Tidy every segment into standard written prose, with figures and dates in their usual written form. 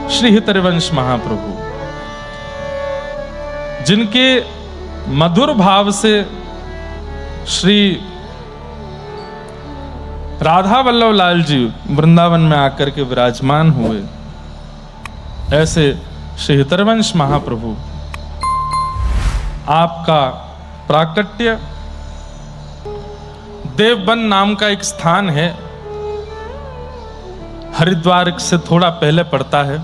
श्री हितरिवंश महाप्रभु, जिनके मधुर भाव से श्री राधा वल्लभ लाल जी वृंदावन में आकर के विराजमान हुए, ऐसे श्री हितरिवंश महाप्रभु आपका प्राकट्य देवबन नाम का एक स्थान है, हरिद्वार से थोड़ा पहले पड़ता है।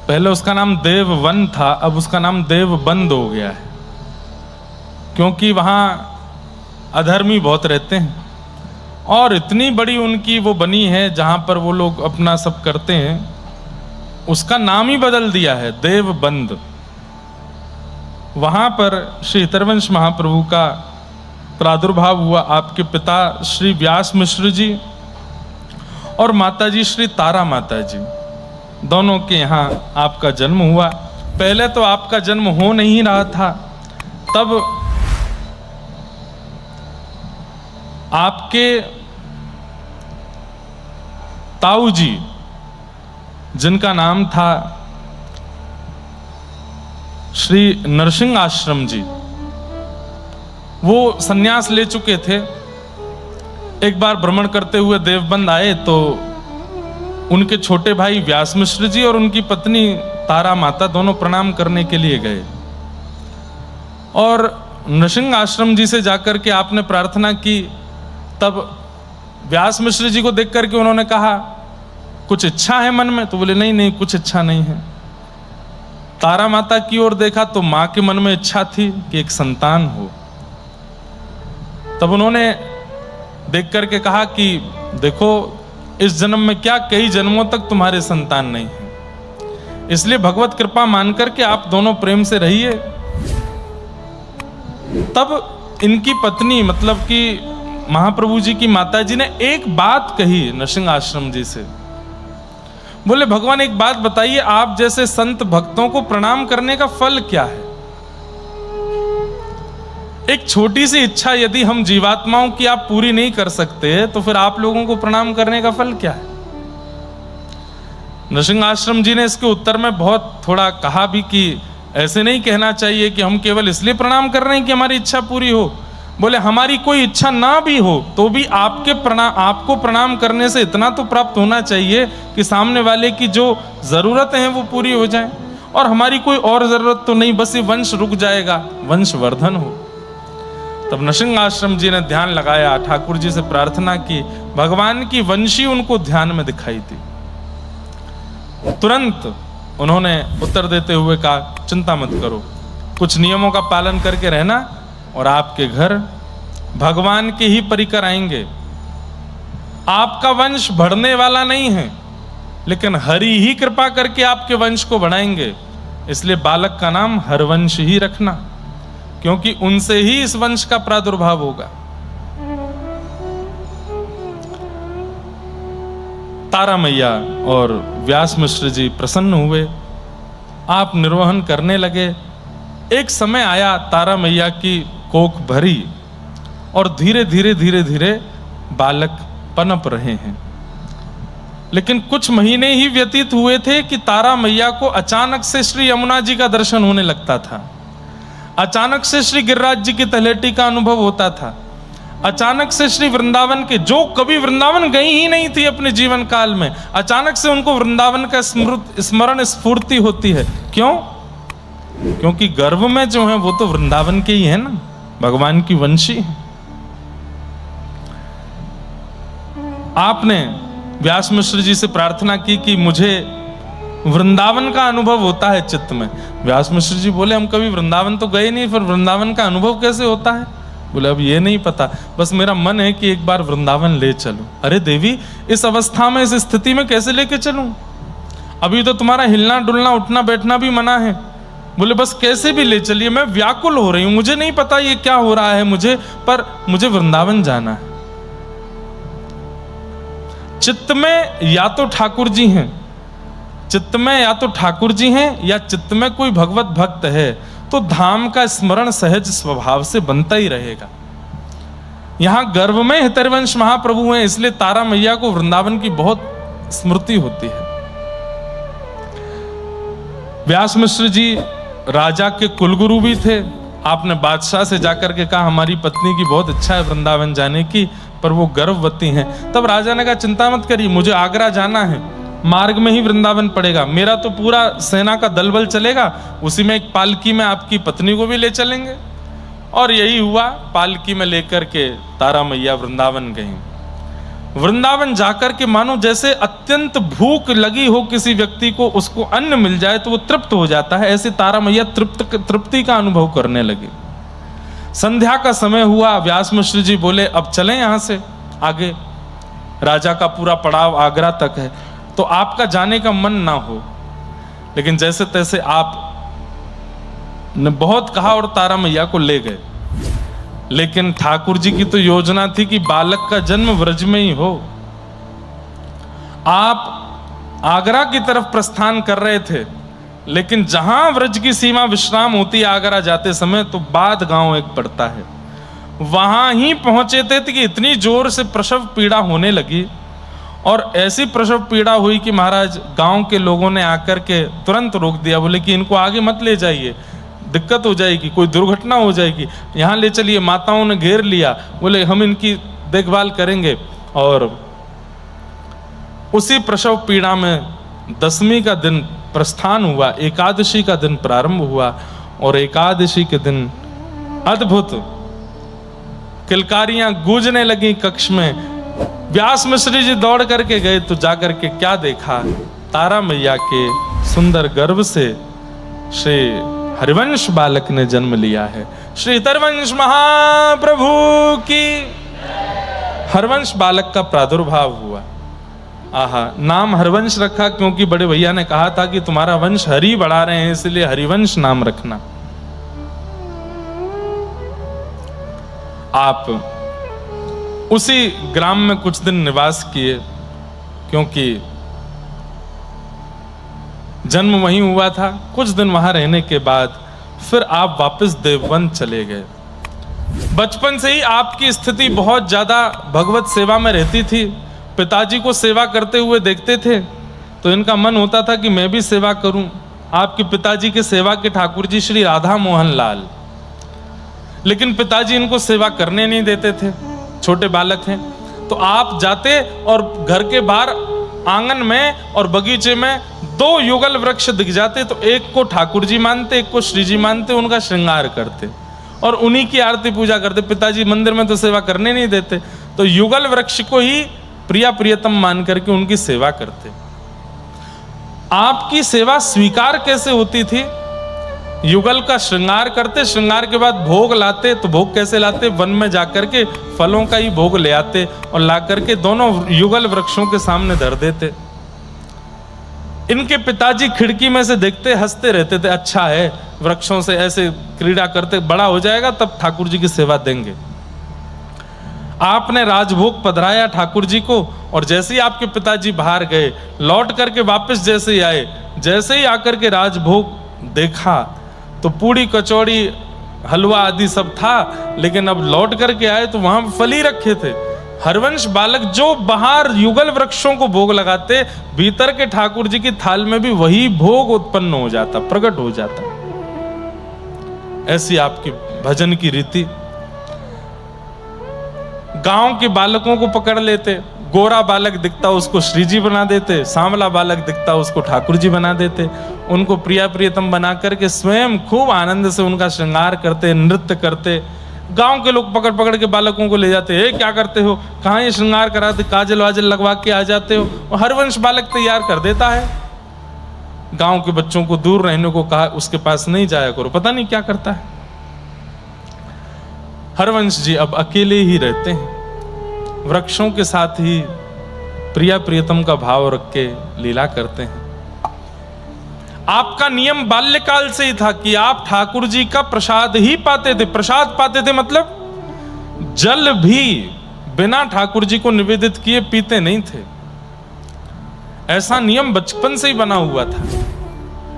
पहले उसका नाम देववन था, अब उसका नाम देवबंद हो गया है, क्योंकि वहाँ अधर्मी बहुत रहते हैं और इतनी बड़ी उनकी वो बनी है जहाँ पर वो लोग अपना सब करते हैं, उसका नाम ही बदल दिया है देवबंद। वहाँ पर श्री हितरिवंश महाप्रभु का प्रादुर्भाव हुआ। आपके पिता श्री व्यास मिश्र जी और माताजी श्री तारा माता जी, दोनों के यहाँ आपका जन्म हुआ। पहले तो आपका जन्म हो नहीं रहा था, तब आपके ताऊ जी, जिनका नाम था श्री नरसिंह आश्रम जी, वो सन्यास ले चुके थे। एक बार भ्रमण करते हुए देवबंद आए तो उनके छोटे भाई व्यास मिश्र जी और उनकी पत्नी तारा माता दोनों प्रणाम करने के लिए गए और नरसिंह आश्रम जी से जाकर के आपने प्रार्थना की। तब व्यास मिश्र जी को देख करके उन्होंने कहा, कुछ इच्छा है मन में? तो बोले नहीं नहीं, कुछ इच्छा नहीं है। तारा माता की ओर देखा तो मां के मन में इच्छा थी कि एक संतान हो। तब उन्होंने देख करके कहा कि देखो, इस जन्म में क्या, कई जन्मों तक तुम्हारे संतान नहीं है, इसलिए भगवत कृपा मान करके आप दोनों प्रेम से रहिए। तब इनकी पत्नी, मतलब कि महाप्रभु जी की माता जी ने एक बात कही नरसिंह आश्रम जी से। बोले, भगवान एक बात बताइए, आप जैसे संत भक्तों को प्रणाम करने का फल क्या है? एक छोटी सी इच्छा यदि हम जीवात्माओं की आप पूरी नहीं कर सकते तो फिर आप लोगों को प्रणाम करने का फल क्या है? नरसिंह आश्रम जी ने इसके उत्तर में बहुत थोड़ा कहा भी कि ऐसे नहीं कहना चाहिए कि हम केवल इसलिए प्रणाम कर रहे हैं कि हमारी इच्छा पूरी हो। बोले, हमारी कोई इच्छा ना भी हो तो भी आपको प्रणाम करने से इतना तो प्राप्त होना चाहिए कि सामने वाले की जो जरूरत है वो पूरी हो जाए, और हमारी कोई और जरूरत तो नहीं, बस ये वंश रुक जाएगा, वंश वर्धन हो। तब नरसिंह आश्रम जी ने ध्यान लगाया, ठाकुर जी से प्रार्थना की, भगवान की वंशी उनको ध्यान में दिखाई दी। तुरंत उन्होंने उत्तर देते हुए कहा, चिंता मत करो, कुछ नियमों का पालन करके रहना और आपके घर भगवान के ही परिकर आएंगे। आपका वंश बढ़ने वाला नहीं है, लेकिन हरि ही कृपा करके आपके वंश को बढ़ाएंगे, इसलिए बालक का नाम हरवंश ही रखना, क्योंकि उनसे ही इस वंश का प्रादुर्भाव होगा। तारा मैया और व्यास मिश्र जी प्रसन्न हुए, आप निर्वहन करने लगे। एक समय आया, तारा मैया की कोख भरी और धीरे धीरे धीरे धीरे बालक पनप रहे हैं। लेकिन कुछ महीने ही व्यतीत हुए थे कि तारा मैया को अचानक से श्री यमुना जी का दर्शन होने लगता था, अचानक से श्री गिरिराज जी की तलहटी का अनुभव होता था, अचानक से श्री वृंदावन के, जो कभी वृंदावन गई ही नहीं थी अपने जीवन काल में, अचानक से उनको वृंदावन का स्मरण स्फूर्ति होती है। क्यों? क्योंकि गर्भ में जो है वो तो वृंदावन के ही है ना, भगवान की वंशी है। आपने व्यास मिश्र जी से प्रार्थना की कि मुझे वृंदावन का अनुभव होता है चित्त में। व्यास मिश्र जी बोले, हम कभी वृंदावन तो गए नहीं, फिर वृंदावन का अनुभव कैसे होता है? बोले, अब ये नहीं पता, बस मेरा मन है कि एक बार वृंदावन ले चलो। अरे देवी, इस अवस्था में, इस स्थिति में कैसे लेके चलूं? अभी तो तुम्हारा हिलना डुलना उठना बैठना भी मना है। बोले, बस कैसे भी ले चलिए, मैं व्याकुल हो रही हूं, मुझे नहीं पता ये क्या हो रहा है मुझे, पर मुझे वृंदावन जाना है। चित्त में या तो ठाकुर जी हैं, चित्त में या तो ठाकुर जी हैं या चित्त में कोई भगवत भक्त है, तो धाम का स्मरण सहज स्वभाव से बनता ही रहेगा। यहां गर्भ में हितरिवंश महाप्रभु हैं, इसलिए तारा मैया को वृंदावन की बहुत स्मृति होती है। व्यास मिश्र जी राजा के कुलगुरु भी थे। आपने बादशाह से जाकर के कहा हमारी पत्नी की बहुत इच्छा है वृंदावन जाने की, पर वो गर्भवती हैं। तब राजा ने कहा चिंता मत करिए, मुझे आगरा जाना है, मार्ग में ही वृंदावन पड़ेगा, मेरा तो पूरा सेना का दलबल चलेगा, उसी में एक पालकी में आपकी पत्नी को भी ले चलेंगे। और यही हुआ, पालकी में लेकर के तारा मैया वृंदावन गई। वृंदावन जाकर के मानो जैसे अत्यंत भूख लगी हो किसी व्यक्ति को, उसको अन्न मिल जाए तो वो तृप्त हो जाता है, ऐसे तारा मैया तृप्ति का अनुभव करने लगी। संध्या का समय हुआ, व्यास मिश्र जी बोले अब चलें यहां से आगे, राजा का पूरा पड़ाव आगरा तक है, तो आपका जाने का मन ना हो। लेकिन जैसे तैसे आप ने बहुत कहा और तारा मैया को ले गए। लेकिन ठाकुर जी की तो योजना थी कि बालक का जन्म व्रज में ही हो। आप आगरा की तरफ प्रस्थान कर रहे थे, लेकिन जहां व्रज की सीमा विश्राम होती है आगरा जाते समय, तो बाद गांव एक पड़ता है, वहां ही पहुंचे थे कि इतनी जोर से प्रसव पीड़ा होने लगी, और ऐसी प्रसव पीड़ा हुई कि महाराज गांव के लोगों ने आकर के तुरंत रोक दिया। बोले कि इनको आगे मत ले जाइए, दिक्कत हो जाएगी, कोई दुर्घटना हो जाएगी, यहाँ ले चलिए। माताओं ने घेर लिया, बोले हम इनकी देखभाल करेंगे। और उसी प्रसव पीड़ा में 10वीं का दिन प्रस्थान हुआ, एकादशी का दिन प्रारंभ हुआ, और एकादशी के दिन अद्भुत किलकारियां गूंजने लगी कक्ष में। व्यास मिश्र जी दौड़ करके गए तो जाकर के क्या देखा, तारा मैया के सुंदर गर्भ से श्री हरिवंश बालक ने जन्म लिया है। श्री हरिवंश महाप्रभु की। हरिवंश बालक का प्रादुर्भाव हुआ। आहा, नाम हरिवंश रखा क्योंकि बड़े भैया ने कहा था कि तुम्हारा वंश हरि बढ़ा रहे हैं, इसलिए हरिवंश नाम रखना। आप उसी ग्राम में कुछ दिन निवास किए, क्योंकि जन्म वहीं हुआ था। कुछ दिन वहां रहने के बाद फिर आप वापस देवबंद चले गए। बचपन से ही आपकी स्थिति बहुत ज्यादा भगवत सेवा में रहती थी। पिताजी को सेवा करते हुए देखते थे तो इनका मन होता था कि मैं भी सेवा करूं। आपके पिताजी के सेवा के ठाकुर जी श्री राधा मोहन लाल, लेकिन पिताजी इनको सेवा करने नहीं देते थे, छोटे बालक हैं। तो आप जाते और घर के बाहर आंगन में और बगीचे में 2 युगल वृक्ष दिख जाते, तो एक को ठाकुर जी मानते, एक को श्री जी मानते, उनका श्रृंगार करते और उन्हीं की आरती पूजा करते। पिताजी मंदिर में तो सेवा करने नहीं देते, तो युगल वृक्ष को ही प्रिया प्रियतम मान करके उनकी सेवा करते। आपकी सेवा स्वीकार कैसे होती थी? युगल का श्रृंगार करते, श्रृंगार के बाद भोग लाते। तो भोग कैसे लाते? वन में जाकर के फलों का ही भोग ले आते और ला करके दोनों युगल वृक्षों के सामने धर देते। इनके पिताजी खिड़की में से देखते, हंसते रहते थे, अच्छा है वृक्षों से ऐसे क्रीड़ा करते, बड़ा हो जाएगा तब ठाकुर जी की सेवा देंगे। आपने राजभोग पधराया ठाकुर जी को, और जैसे ही आपके पिताजी बाहर गए, लौट करके वापस जैसे ही आए, जैसे ही आकर के राजभोग देखा तो पूड़ी कचौड़ी हलवा आदि सब था, लेकिन अब लौट करके आए तो वहां फल ही रखे थे। हरिवंश बालक जो बाहर युगल वृक्षों को भोग लगाते, भीतर के ठाकुर जी की थाल में भी वही भोग उत्पन्न हो जाता, प्रकट हो जाता। ऐसी आपकी भजन की रीति। गांव के बालकों को पकड़ लेते, गोरा बालक दिखता उसको श्री जी बना देते, सांवला बालक दिखता उसको ठाकुर जी बना देते। उनको प्रिया प्रियतम बना करके स्वयं खूब आनंद से उनका श्रृंगार करते, नृत्य करते। गांव के लोग पकड़ पकड़ के बालकों को ले जाते, हे क्या करते हो, कहाँ ये श्रृंगार कराते, काजल वाजल लगवा के आ जाते हो। और हरिवंश बालक तैयार कर देता है। गांव के बच्चों को दूर रहने को कहा, उसके पास नहीं जाया करो, पता नहीं क्या करता है। हरिवंश जी अब अकेले ही रहते हैं, वृक्षों के साथ ही प्रिया प्रियतम का भाव रख के लीला करते हैं। आपका नियम बाल्यकाल से ही था कि आप ठाकुर जी का प्रसाद ही पाते थे। प्रसाद पाते थे मतलब जल भी बिना ठाकुर जी को निवेदित किए पीते नहीं थे। ऐसा नियम बचपन से ही बना हुआ था।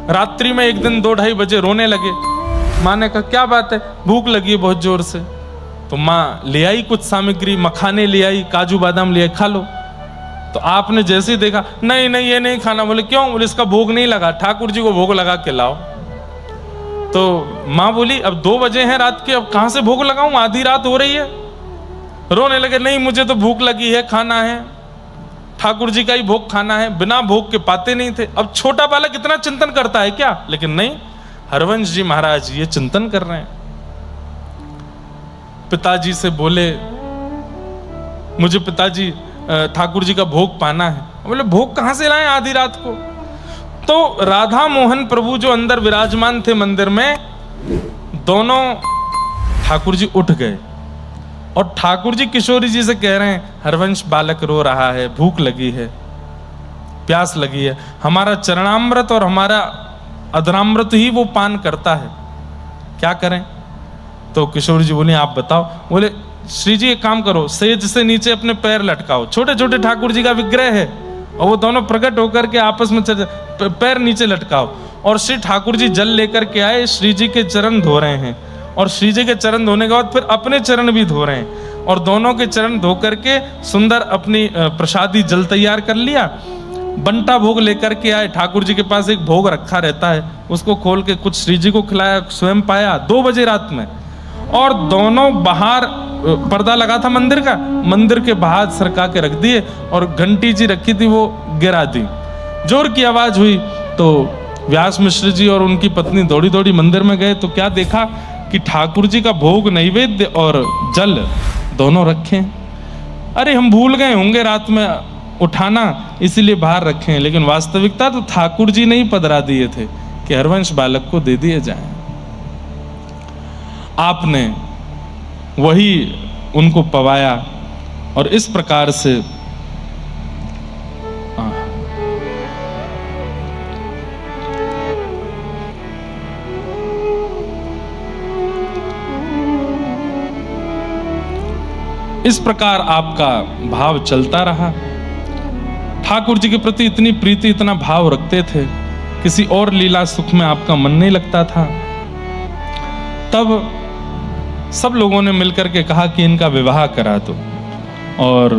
रात्रि में एक दिन 2-2:30 बजे रोने लगे। माँ ने कहा क्या बात है? भूख लगी है बहुत जोर से। तो माँ ले आई कुछ सामग्री, मखाने ले आई, काजू बादाम ले आई, खा लो। तो आपने जैसे ही देखा, नहीं नहीं ये नहीं खाना। बोले क्यों? बोले इसका भोग नहीं लगा, ठाकुर जी को भोग लगा के लाओ। तो माँ बोली अब 2 बजे हैं रात के, अब कहां से भोग लगाऊं, आधी रात हो रही है। रोने लगे, नहीं मुझे तो भूख लगी है, खाना है, ठाकुर जी का ही भोग खाना है। बिना भोग के पाते नहीं थे। अब छोटा बालक इतना चिंतन करता है क्या? लेकिन नहीं, हरवंश जी महाराज ये चिंतन कर रहे हैं। पिताजी से बोले, मुझे पिताजी ठाकुर जी का भोग पाना है। बोले भोग कहां से लाएं आधी रात को? तो राधा मोहन प्रभु जो अंदर विराजमान थे मंदिर में, दोनों ठाकुर जी उठ गए और ठाकुर जी किशोरी जी से कह रहे हैं, हरवंश बालक रो रहा है, भूख लगी है, प्यास लगी है, हमारा चरणामृत और हमारा अधरामृत ही वो पान करता है, क्या करें? तो किशोरी जी बोले आप बताओ। बोले श्री जी एक काम करो, सेज से नीचे अपने पैर लटकाओ, छोटे छोटे ठाकुर जी का विग्रह है और वो दोनों प्रकट होकर के आपस में पैर नीचे लटकाओ। और श्री ठाकुर जी जल लेकर के आए, श्री जी के चरण धो रहे हैं और श्री जी के चरण धोने के बाद फिर अपने चरण भी धो रहे हैं और दोनों के चरण धो करके सुंदर अपनी प्रसादी जल तैयार कर लिया। बंटा भोग लेकर के आए, ठाकुर जी के पास एक भोग रखा रहता है, उसको खोल के कुछ श्री जी को खिलाया, स्वयं पाया 2 बजे रात में। और दोनों बाहर पर्दा लगा था मंदिर का, मंदिर के बाहर सरका के रख दिए और घंटी जी रखी थी वो गिरा दी। जोर की आवाज हुई तो व्यास मिश्र जी और उनकी पत्नी दौड़ी दौड़ी मंदिर में गए तो क्या देखा कि ठाकुर जी का भोग नैवेद्य और जल दोनों रखे। अरे हम भूल गए होंगे रात में उठाना, इसीलिए बाहर रखे हैं, लेकिन वास्तविकता तो ठाकुर जी ने ही पधरा दिए थे कि हरवंश बालक को दे दिए जाएं। आपने वही उनको पवाया और इस प्रकार से इस प्रकार आपका भाव चलता रहा। ठाकुर जी के प्रति इतनी प्रीति, इतना भाव रखते थे, किसी और लीला सुख में आपका मन नहीं लगता था। तब सब लोगों ने मिलकर के कहा कि इनका विवाह करा दो और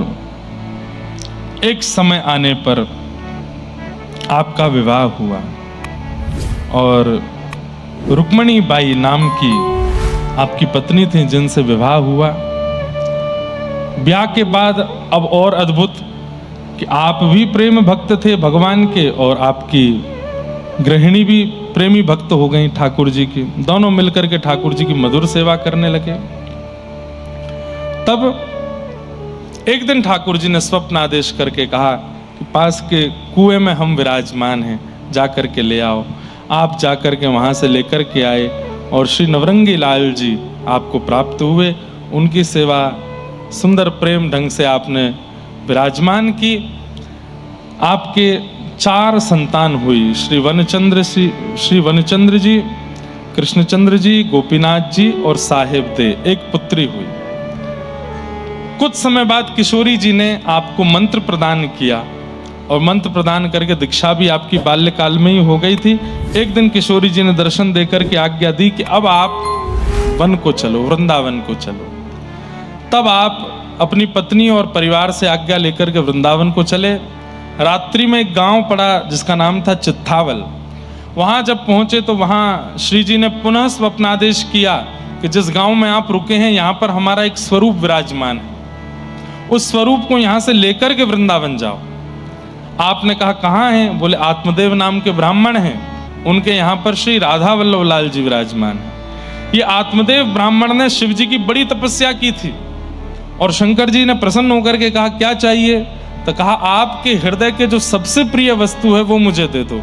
एक समय आने पर आपका विवाह हुआ और रुक्मणी बाई नाम की आपकी पत्नी थी जिनसे विवाह हुआ। ब्याह के बाद अब और अद्भुत कि आप भी प्रेम भक्त थे भगवान के और आपकी गृहिणी भी प्रेमी भक्त हो गई ठाकुर जी की। दोनों मिलकर के ठाकुर जी की मधुर सेवा करने लगे। तब एक दिन ठाकुर जी ने स्वप्न आदेश करके कहा कि पास के कुएं में हम विराजमान हैं, जाकर के ले आओ। आप जाकर के वहां से लेकर के आए और श्री नवरंगी लाल जी आपको प्राप्त हुए। उनकी सेवा सुंदर प्रेम ढंग से आपने विराजमान की। आपके 4 संतान हुई, श्री वनचंद्र जी, कृष्णचंद्र जी, गोपीनाथ जी और साहेब दे, एक पुत्री हुई। कुछ समय बाद किशोरी जी ने आपको मंत्र प्रदान किया और मंत्र प्रदान करके दीक्षा भी आपकी बाल्यकाल में ही हो गई थी। एक दिन किशोरी जी ने दर्शन देकर के आज्ञा दी कि अब आप वन को चलो, वृंदावन को चलो। तब आप अपनी पत्नी और परिवार से आज्ञा लेकर के वृंदावन को चले। रात्रि में एक गांव पड़ा जिसका नाम था चित्तावल। वहां जब पहुंचे तो वहां श्री जी ने पुनः स्वप्नादेश किया कि जिस गांव में आप रुके हैं यहाँ पर हमारा एक स्वरूप विराजमान है, उस स्वरूप को यहाँ से लेकर के वृंदावन जाओ। आपने कहा कहाँ हैं? बोले आत्मदेव नाम के ब्राह्मण हैं, उनके यहाँ पर श्री राधा वल्लभ लाल जी विराजमान है। ये आत्मदेव ब्राह्मण ने शिव जी की बड़ी तपस्या की थी और शंकर जी ने प्रसन्न होकर के कहा क्या चाहिए? तो कहा आपके हृदय के जो सबसे प्रिय वस्तु है वो मुझे दे दो।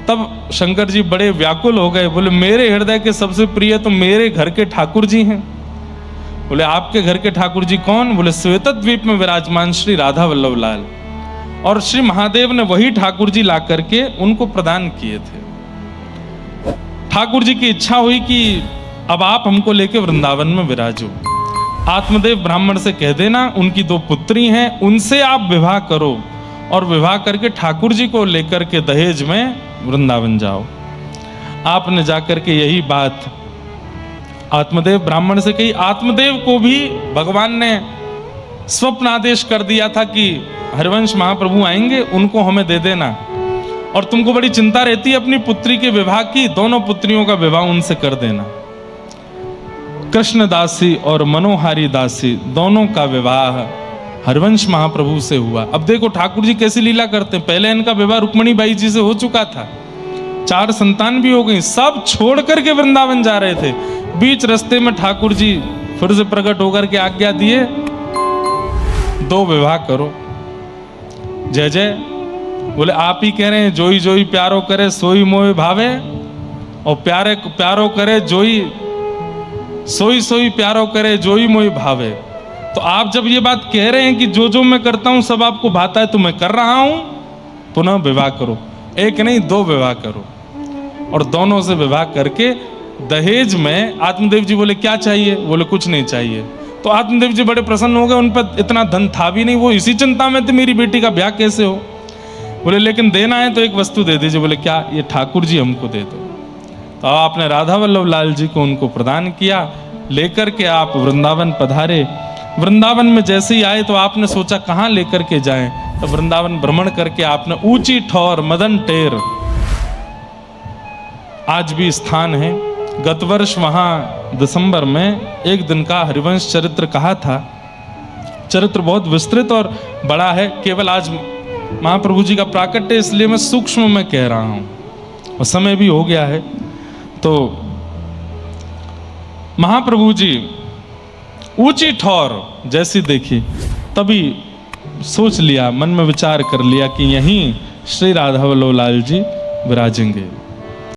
तब शंकर जी बड़े व्याकुल हो गए, बोले मेरे हृदय के सबसे प्रिय तो मेरे घर के ठाकुर जी हैं। बोले आपके घर के ठाकुर जी कौन? बोले श्वेत द्वीप में विराजमान श्री राधा वल्लभ लाल। और श्री महादेव ने वही ठाकुर जी ला करके उनको प्रदान किए थे। ठाकुर जी की इच्छा हुई कि अब आप हमको लेके वृंदावन में विराजो। आत्मदेव ब्राह्मण से कह देना उनकी 2 पुत्री हैं, उनसे आप विवाह करो और विवाह करके ठाकुर जी को लेकर के दहेज में वृंदावन जाओ। आपने जाकर के यही बात आत्मदेव ब्राह्मण से कही। आत्मदेव को भी भगवान ने स्वप्न आदेश कर दिया था कि हरिवंश महाप्रभु आएंगे, उनको हमें दे देना, और तुमको बड़ी चिंता रहती है अपनी पुत्री के विवाह की, दोनों पुत्रियों का विवाह उनसे कर देना। कृष्ण दासी और मनोहारी दासी दोनों का विवाह हरिवंश महाप्रभु से हुआ। अब देखो ठाकुर जी कैसी लीला करते हैं, पहले इनका विवाह रुक्मणी बाई जी से हो चुका था, 4 संतान भी हो गई, सब छोड़ करके वृंदावन जा रहे थे। बीच रास्ते में ठाकुर जी फिर से प्रकट होकर के आज्ञा दिए, 2 विवाह करो। जय जय बोले, आप ही कह रहे हैं जोई जोई प्यारो करे सोई मोए भावे, और प्यारे प्यारो करे जोई सोई सोई प्यारो करे जोई मोई भावे। तो आप जब ये बात कह रहे हैं कि जो जो मैं करता हूं सब आपको भाता है, तो मैं कर रहा हूं, पुनः विवाह करो, 1 नहीं 2 विवाह करो। और दोनों से विवाह करके दहेज में आत्मदेव जी बोले क्या चाहिए, बोले कुछ नहीं चाहिए। तो आत्मदेव जी बड़े प्रसन्न हो गए, उन पर इतना धन था भी नहीं, वो इसी चिंता में थे मेरी बेटी का ब्याह कैसे हो। बोले लेकिन देना है तो एक वस्तु दे दीजिए। बोले क्या, ये ठाकुर जी हमको दे दो। तो आपने राधा वल्लभ लाल जी को उनको प्रदान किया, लेकर के आप वृंदावन पधारे। वृंदावन में जैसे ही आए तो आपने सोचा कहाँ लेकर के जाएं, तो वृंदावन भ्रमण करके आपने ऊंची ठौर मदन टेर आज भी स्थान है। गत वर्ष वहां दिसंबर में एक दिन का हरिवंश चरित्र कहा था। चरित्र बहुत विस्तृत और बड़ा है, केवल आज महाप्रभु जी का प्राकट्य इसलिए मैं सूक्ष्म में कह रहा हूं, और समय भी हो गया है। तो महाप्रभु जी ऊंची ठौर जैसी देखी, तभी सोच लिया, मन में विचार कर लिया कि यहीं श्री राधा वल्लभ लाल जी विराजेंगे।